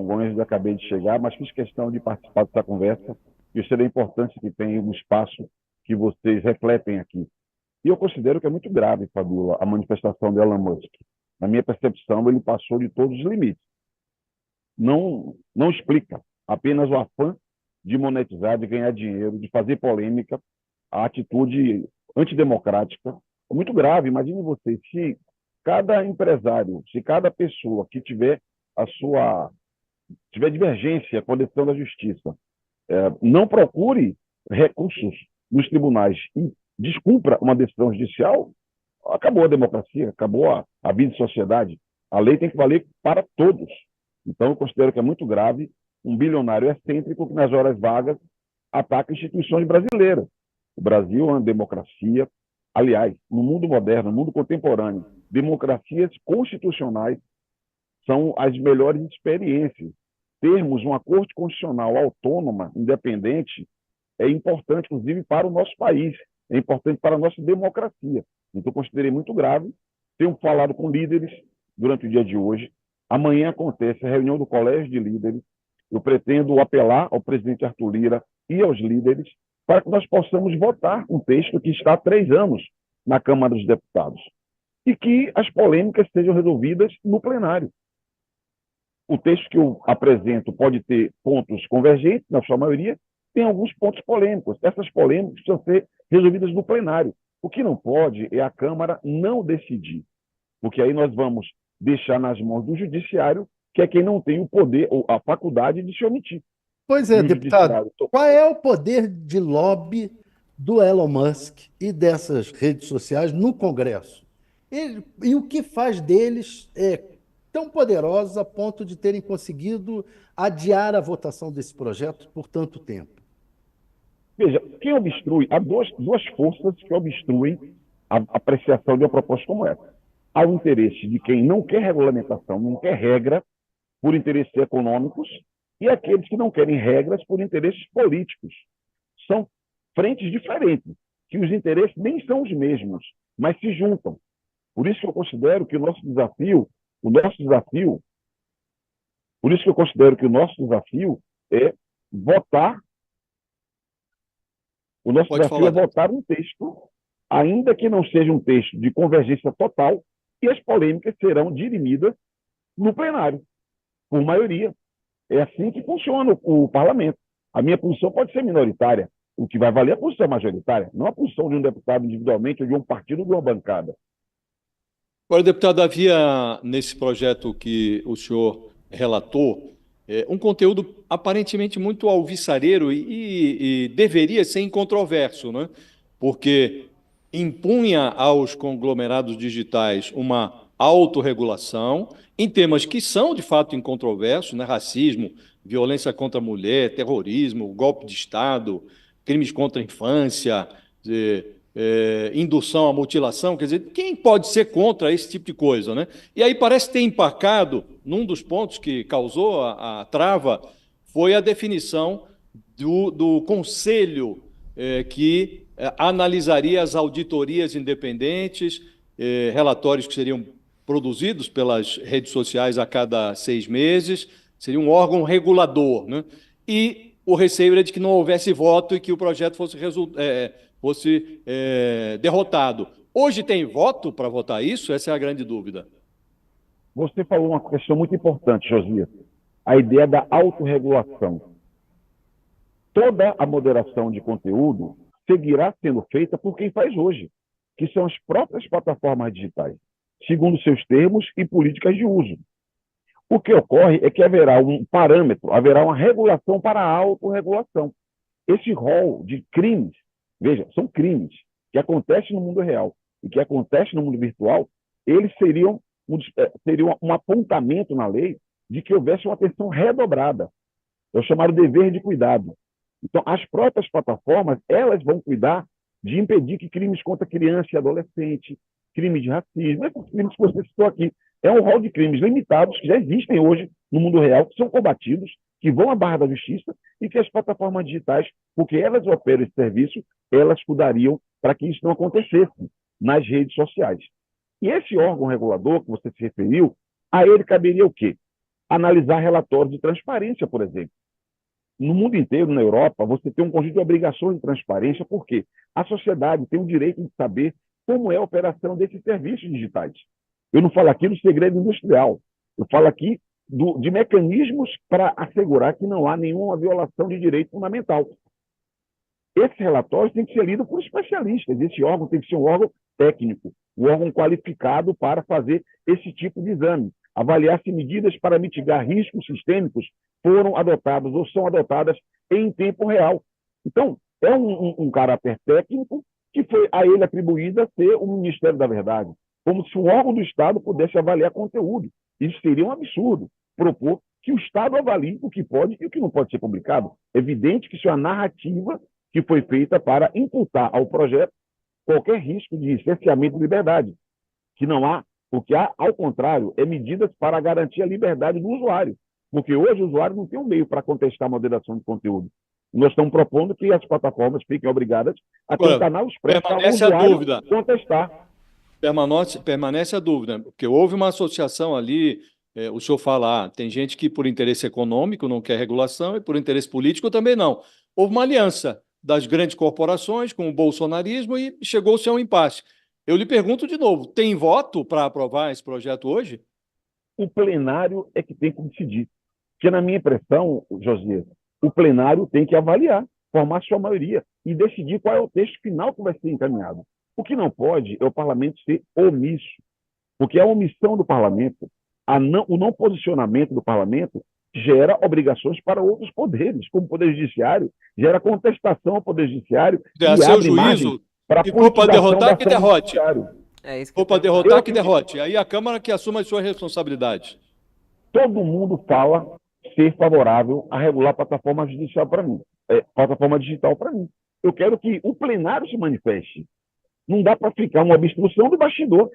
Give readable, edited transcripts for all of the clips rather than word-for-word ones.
Congonhas, acabei de chegar, mas fiz questão de participar dessa conversa, e seria importante que tenha um espaço que vocês refletem aqui. E eu considero que é muito grave, Fabiola, a manifestação de Elon Musk. Na minha percepção, ele passou de todos os limites. Não explica, apenas o afã de monetizar, de ganhar dinheiro, de fazer polêmica, a atitude antidemocrática é muito grave. Imagine você, se cada empresário, se cada pessoa que tiver divergência com a decisão da justiça, não procure recursos nos tribunais e descumpra uma decisão judicial, acabou a democracia, acabou a vida de sociedade. A lei tem que valer para todos. Então, eu considero que é muito grave um bilionário excêntrico que, nas horas vagas, ataca instituições brasileiras. O Brasil é uma democracia. Aliás, no mundo moderno, no mundo contemporâneo, democracias constitucionais são as melhores experiências. Termos uma Corte Constitucional autônoma, independente, é importante, inclusive, para o nosso país, é importante para a nossa democracia. Então, considerei muito grave. Tenho falado com líderes durante o dia de hoje. Amanhã acontece a reunião do Colégio de Líderes. Eu pretendo apelar ao presidente Arthur Lira e aos líderes para que nós possamos votar um texto que está há 3 anos na Câmara dos Deputados e que as polêmicas sejam resolvidas no plenário. O texto que eu apresento pode ter pontos convergentes, na sua maioria, tem alguns pontos polêmicos. Essas polêmicas precisam ser resolvidas no plenário. O que não pode é a Câmara não decidir, porque aí nós vamos deixar nas mãos do Judiciário, que é quem não tem o poder ou a faculdade de se omitir. Pois E é, o deputado, Judiciário. qual é o poder de lobby do Elon Musk e dessas redes sociais no Congresso? E o que faz deles tão poderosos a ponto de terem conseguido adiar a votação desse projeto por tanto tempo? Veja, quem obstrui, há duas forças que obstruem a apreciação de uma proposta como essa. Há o interesse de quem não quer regulamentação, não quer regra, por interesses econômicos, e aqueles que não querem regras por interesses políticos. São frentes diferentes, que os interesses nem são os mesmos, mas se juntam. Por isso que eu considero que por isso que eu considero que o nosso desafio é votar, o nosso Pode desafio é falar, deputado. votar um texto, ainda que não seja um texto de convergência total, e as polêmicas serão dirimidas no plenário, por maioria. É assim que funciona o parlamento. A minha posição pode ser minoritária. O que vai valer é a posição majoritária, não a posição de um deputado individualmente ou de um partido ou de uma bancada. Agora, deputado, havia nesse projeto que o senhor relatou um conteúdo aparentemente muito alvissareiro e deveria ser incontroverso, né? Porque impunha aos conglomerados digitais uma autorregulação em temas que são, de fato, incontroversos, né? Racismo, violência contra a mulher, terrorismo, golpe de Estado, crimes contra a infância, indução à mutilação, quer dizer, quem pode ser contra esse tipo de coisa, né? E aí parece ter empacado, num dos pontos que causou a trava, foi a definição do conselho que analisaria as auditorias independentes, relatórios que seriam produzidos pelas redes sociais a cada 6 meses, seria um órgão regulador, né? E o receio era de que não houvesse voto e que o projeto fosse derrotado. Hoje tem voto para votar isso? Essa é a grande dúvida. Você falou uma questão muito importante, Josias, a ideia da autorregulação. Toda a moderação de conteúdo seguirá sendo feita por quem faz hoje, que são as próprias plataformas digitais, segundo seus termos e políticas de uso. O que ocorre é que haverá um parâmetro, haverá uma regulação para a autorregulação. Esse rol de crimes, veja, são crimes que acontecem no mundo real e que acontecem no mundo virtual, eles seriam um apontamento na lei de que houvesse uma atenção redobrada. É o chamado dever de cuidado. Então, as próprias plataformas, elas vão cuidar de impedir que crimes contra criança e adolescente, crimes de racismo, esses crimes que você citou aqui, é um rol de crimes limitados que já existem hoje no mundo real, que são combatidos, que vão à barra da justiça e que as plataformas digitais, porque elas operam esse serviço, elas cuidariam para que isso não acontecesse nas redes sociais. E esse órgão regulador que você se referiu, a ele caberia o quê? analisar relatórios de transparência, por exemplo. No mundo inteiro, na Europa, você tem um conjunto de obrigações de transparência, porque a sociedade tem o direito de saber como é a operação desses serviços digitais. Eu não falo aqui do segredo industrial, eu falo aqui de mecanismos para assegurar que não há nenhuma violação de direito fundamental. Esses relatórios têm que ser lidos por especialistas. Esse órgão tem que ser um órgão técnico, um órgão qualificado para fazer esse tipo de exame, avaliar se medidas para mitigar riscos sistêmicos foram adotadas ou são adotadas em tempo real. Então, é um caráter técnico que foi a ele atribuído a ser o Ministério da Verdade, como se um órgão do Estado pudesse avaliar conteúdo. Isso seria um absurdo, propor que o Estado avalie o que pode e o que não pode ser publicado. É evidente que isso é uma narrativa que foi feita para imputar ao projeto qualquer risco de cerceamento de liberdade, que não há, o que há, ao contrário, é medidas para garantir a liberdade do usuário, porque hoje o usuário não tem um meio para contestar a moderação de conteúdo. Nós estamos propondo que as plataformas fiquem obrigadas a ter um canal expresso para o usuário contestar. Permanece a dúvida, porque houve uma associação ali, o senhor fala, tem gente que por interesse econômico não quer regulação e por interesse político também não. Houve uma aliança das grandes corporações com o bolsonarismo e chegou-se a um impasse. Eu lhe pergunto de novo, tem voto para aprovar esse projeto hoje? O plenário é que tem que decidir. Porque, na minha impressão, Josias, o plenário tem que avaliar, formar sua maioria e decidir qual é o texto final que vai ser encaminhado. O que não pode é o parlamento ser omisso, porque a omissão do parlamento, o não posicionamento do parlamento, gera obrigações para outros poderes, como o Poder Judiciário, gera contestação ao Poder Judiciário e abre margem para se for para derrotar, que derrote. Se for para derrotar, que derrote. Aí a Câmara que assuma as suas responsabilidades. Todo mundo fala ser favorável a regular a plataforma judicial para mim, plataforma digital para mim. Eu quero que o plenário se manifeste. Não dá para ficar uma obstrução do bastidor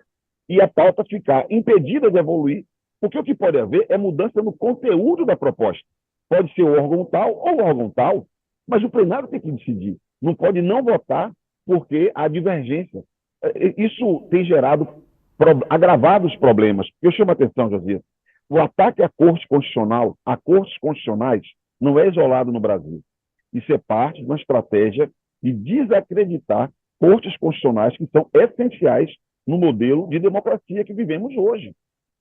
e a pauta ficar impedida de evoluir, porque o que pode haver é mudança no conteúdo da proposta. Pode ser o órgão tal ou o órgão tal, mas o plenário tem que decidir. Não pode não votar porque há divergência. Isso tem gerado agravados problemas. Eu chamo a atenção, Josias. O ataque à Corte Constitucional, a cortes constitucionais, não é isolado no Brasil. Isso é parte de uma estratégia de desacreditar cortes constitucionais que são essenciais no modelo de democracia que vivemos hoje.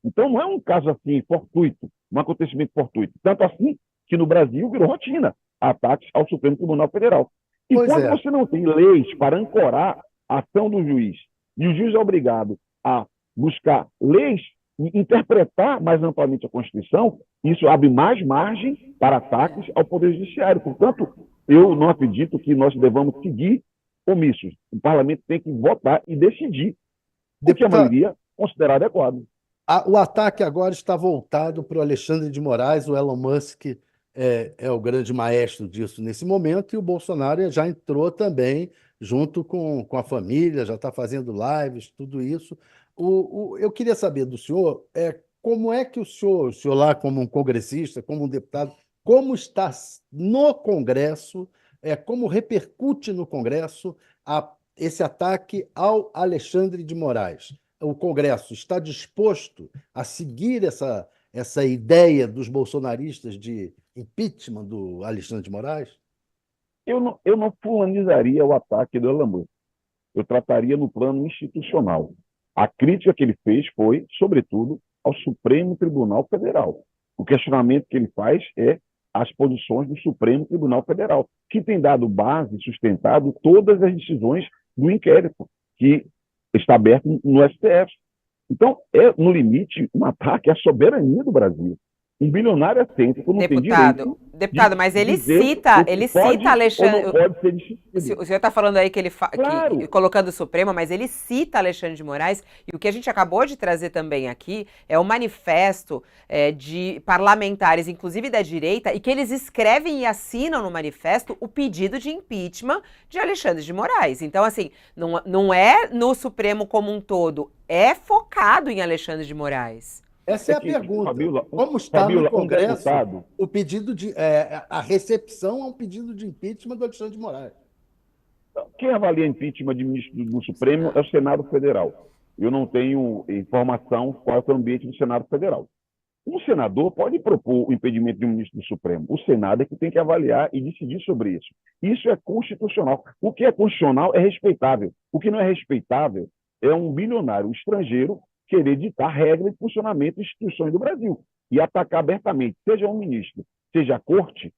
Então, não é um caso assim fortuito, um acontecimento fortuito. Tanto assim que no Brasil virou rotina ataques ao Supremo Tribunal Federal. E quando você não tem leis para ancorar a ação do juiz, e o juiz é obrigado a buscar leis e interpretar mais amplamente a Constituição, isso abre mais margem para ataques ao Poder Judiciário. Portanto, eu não acredito que nós devamos seguir omissos. O parlamento tem que votar e decidir o que a maioria considerar adequado. O ataque agora está voltado para o Alexandre de Moraes. O Elon Musk é o grande maestro disso nesse momento, e o Bolsonaro já entrou também junto com a família, já está fazendo lives, tudo isso. Eu queria saber do senhor como é que o senhor lá como um congressista, como um deputado, como está no Congresso, como repercute no Congresso esse ataque ao Alexandre de Moraes. O Congresso está disposto a seguir essa ideia dos bolsonaristas de impeachment do Alexandre de Moraes? Eu não fulanizaria o ataque do Elon Musk. Eu trataria no plano institucional. A crítica que ele fez foi, sobretudo, ao Supremo Tribunal Federal. O questionamento que ele faz é as posições do Supremo Tribunal Federal, que tem dado base, sustentado todas as decisões do inquérito que está aberto no STF. Então, é, no limite, um ataque à soberania do Brasil. Um bilionário excêntrico não tem direito... Deputado, mas ele cita Alexandre... Ou não pode ser discutido. O senhor está falando aí que ele Claro. colocando o Supremo, mas ele cita Alexandre de Moraes, e o que a gente acabou de trazer também aqui é o manifesto de parlamentares, inclusive da direita, e que eles escrevem e assinam no manifesto o pedido de impeachment de Alexandre de Moraes. Então, assim, não é no Supremo como um todo, é focado em Alexandre de Moraes. Essa é a pergunta. Fabiola, como está no Congresso um o pedido de a recepção a um pedido de impeachment do Alexandre de Moraes? Quem avalia impeachment de ministro do Supremo é o Senado Federal. Eu não tenho informação qual é o ambiente do Senado Federal. Um senador pode propor o impedimento de um ministro do Supremo. O Senado é que tem que avaliar e decidir sobre isso. Isso é constitucional. O que é constitucional é respeitável. O que não é respeitável é um bilionário estrangeiro querer ditar regras de funcionamento de instituições do Brasil e atacar abertamente, seja um ministro, seja a corte,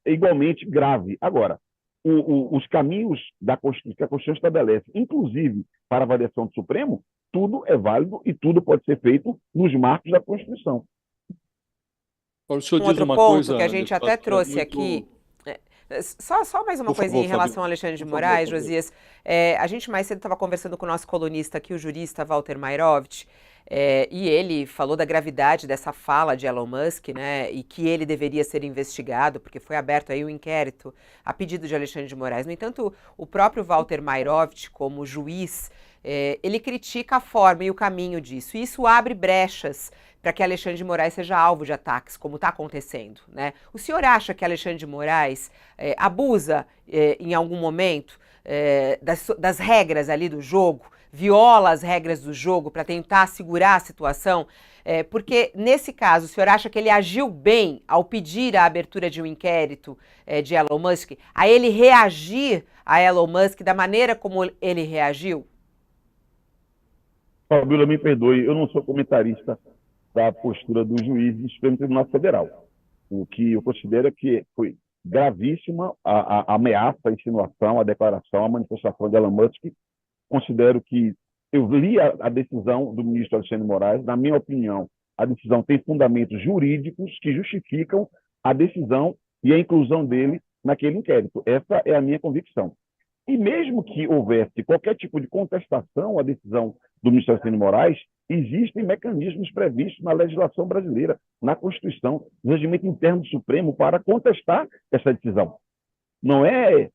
é igualmente grave. Agora, os caminhos da Constituição, que a Constituição estabelece, inclusive para a avaliação do Supremo, tudo é válido e tudo pode ser feito nos marcos da Constituição. O senhor Um diz outro uma ponto coisa, que a gente deputado, até que é trouxe muito... aqui. Só mais uma Por coisinha favor, em relação Fabio. ao Alexandre de Por favor, Moraes, Fabio. Josias. A gente mais cedo estava conversando com o nosso colunista aqui, o jurista Walter Mairovich, e ele falou da gravidade dessa fala de Elon Musk, né, e que ele deveria ser investigado, porque foi aberto aí o inquérito a pedido de Alexandre de Moraes. No entanto, o próprio Walter Mairovich, como juiz, ele critica a forma e o caminho disso. E isso abre brechas para que Alexandre de Moraes seja alvo de ataques, como está acontecendo, né? O senhor acha que Alexandre de Moraes abusa em algum momento das regras ali do jogo, viola as regras do jogo para tentar segurar a situação? Porque, nesse caso, o senhor acha que ele agiu bem ao pedir a abertura de um inquérito de Elon Musk, a ele reagir a Elon Musk da maneira como ele reagiu? Fabíola, me perdoe, eu não sou comentarista da postura do juiz do Supremo Tribunal Federal. O que eu considero é que foi gravíssima a ameaça, a insinuação, a declaração, a manifestação de Elon Musk. Considero que eu li a decisão do ministro Alexandre de Moraes. Na minha opinião, a decisão tem fundamentos jurídicos que justificam a decisão e a inclusão dele naquele inquérito. Essa é a minha convicção. E mesmo que houvesse qualquer tipo de contestação à decisão do ministro Alexandre de Moraes, existem mecanismos previstos na legislação brasileira, na Constituição, no regimento interno do Supremo, para contestar essa decisão. Não é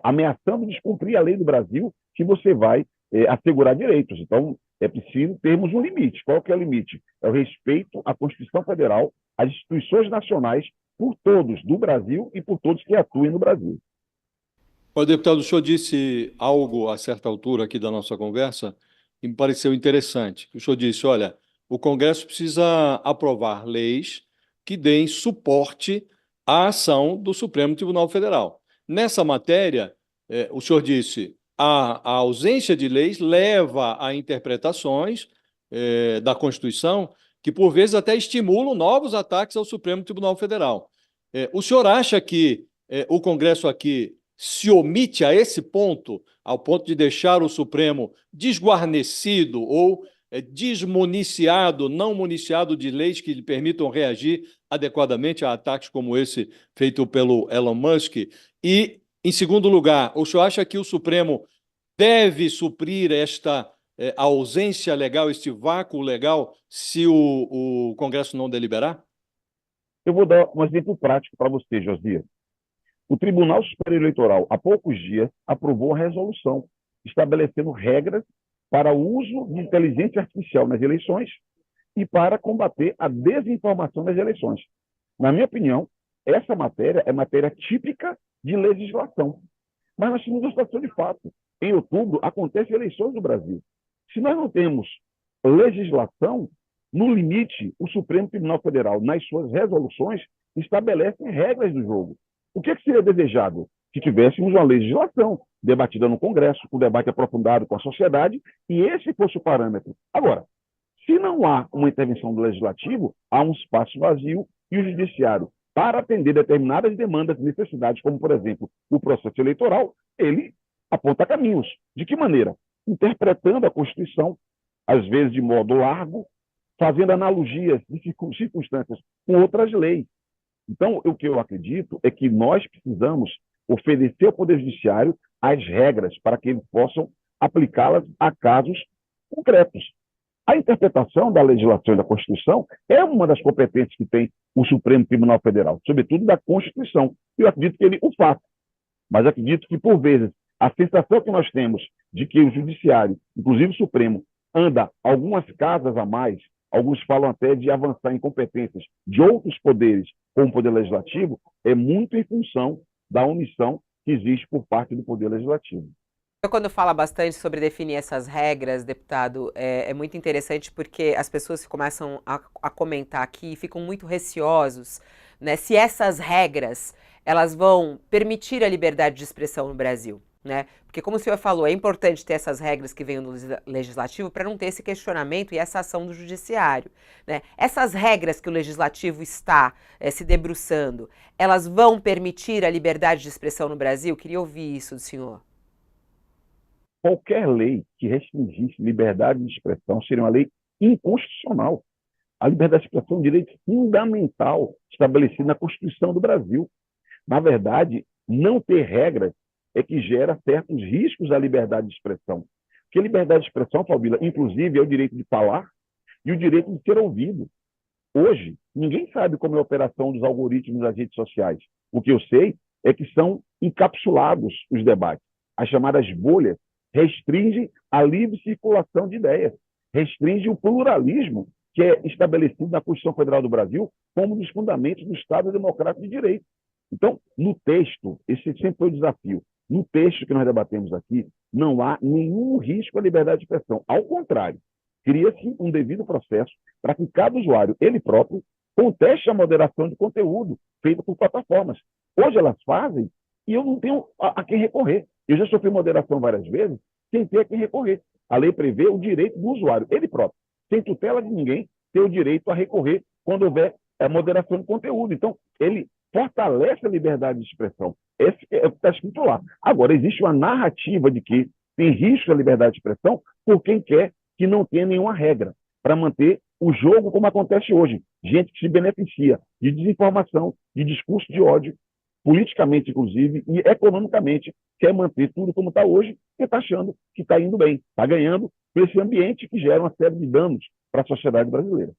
ameaçando descumprir a lei do Brasil que você vai assegurar direitos. Então, é preciso termos um limite. Qual que é o limite? É o respeito à Constituição Federal, às instituições nacionais, por todos do Brasil e por todos que atuem no Brasil. O deputado, o senhor disse algo a certa altura aqui da nossa conversa que me pareceu interessante. O senhor disse, olha, o Congresso precisa aprovar leis que deem suporte à ação do Supremo Tribunal Federal. Nessa matéria, o senhor disse, a ausência de leis leva a interpretações da Constituição que, por vezes, até estimulam novos ataques ao Supremo Tribunal Federal. O senhor acha que o Congresso aqui se omite a esse ponto, ao ponto de deixar o Supremo desguarnecido ou desmuniciado, não municiado de leis que lhe permitam reagir adequadamente a ataques como esse feito pelo Elon Musk? E, em segundo lugar, o senhor acha que o Supremo deve suprir esta ausência legal, este vácuo legal, se o Congresso não deliberar? Eu vou dar um exemplo prático para você, Josias. O Tribunal Superior Eleitoral, há poucos dias, aprovou a resolução estabelecendo regras para o uso de inteligência artificial nas eleições e para combater a desinformação nas eleições. Na minha opinião, essa matéria é matéria típica de legislação. Mas nós temos uma situação de fato. Em outubro, acontecem eleições no Brasil. Se nós não temos legislação, no limite, o Supremo Tribunal Federal, nas suas resoluções, estabelece regras do jogo. O que seria desejado? Que tivéssemos uma legislação debatida no Congresso, um debate aprofundado com a sociedade, e esse fosse o parâmetro. Agora, se não há uma intervenção do Legislativo, há um espaço vazio e o Judiciário, para atender determinadas demandas e necessidades, como, por exemplo, o processo eleitoral, ele aponta caminhos. De que maneira? Interpretando a Constituição, às vezes de modo largo, fazendo analogias de circunstâncias com outras leis. Então, o que eu acredito é que nós precisamos oferecer ao Poder Judiciário as regras para que eles possam aplicá-las a casos concretos. A interpretação da legislação e da Constituição é uma das competências que tem o Supremo Tribunal Federal, sobretudo da Constituição. Eu acredito que ele o faça, mas acredito que, por vezes, a sensação que nós temos de que o Judiciário, inclusive o Supremo, anda algumas casas a mais, alguns falam até de avançar em competências de outros poderes, como o Poder Legislativo, é muito em função da omissão que existe por parte do Poder Legislativo. Eu, quando falo bastante sobre definir essas regras, deputado, é muito interessante porque as pessoas começam a comentar aqui e ficam muito receosos, né, se essas regras elas vão permitir a liberdade de expressão no Brasil. Né? Porque, como o senhor falou, é importante ter essas regras que venham do legislativo para não ter esse questionamento e essa ação do judiciário. Né? Essas regras que o legislativo está se debruçando, elas vão permitir a liberdade de expressão no Brasil? Queria ouvir isso do senhor. Qualquer lei que restringisse liberdade de expressão seria uma lei inconstitucional. A liberdade de expressão é um direito fundamental estabelecido na Constituição do Brasil. Na verdade, não ter regras é que gera certos riscos à liberdade de expressão. Porque a liberdade de expressão, Fabíola, inclusive, é o direito de falar e o direito de ser ouvido. Hoje, ninguém sabe como é a operação dos algoritmos das redes sociais. O que eu sei é que são encapsulados os debates. As chamadas bolhas restringem a livre circulação de ideias, restringem o pluralismo que é estabelecido na Constituição Federal do Brasil como um dos fundamentos do Estado Democrático de Direito. Então, no texto, esse sempre foi o desafio, no texto que nós debatemos aqui, não há nenhum risco à liberdade de expressão. Ao contrário, cria-se um devido processo para que cada usuário, ele próprio, conteste a moderação de conteúdo feita por plataformas. Hoje elas fazem e eu não tenho a quem recorrer. Eu já sofri moderação várias vezes sem ter a quem recorrer. A lei prevê o direito do usuário, ele próprio, sem tutela de ninguém, ter o direito a recorrer quando houver moderação de conteúdo. Então, ele fortalece a liberdade de expressão. Esse é o que está escrito lá. Agora, existe uma narrativa de que tem risco à liberdade de expressão por quem quer que não tenha nenhuma regra para manter o jogo como acontece hoje. Gente que se beneficia de desinformação, de discurso de ódio, politicamente, inclusive, e economicamente, quer manter tudo como está hoje, porque está achando que está indo bem, está ganhando por esse ambiente que gera uma série de danos para a sociedade brasileira.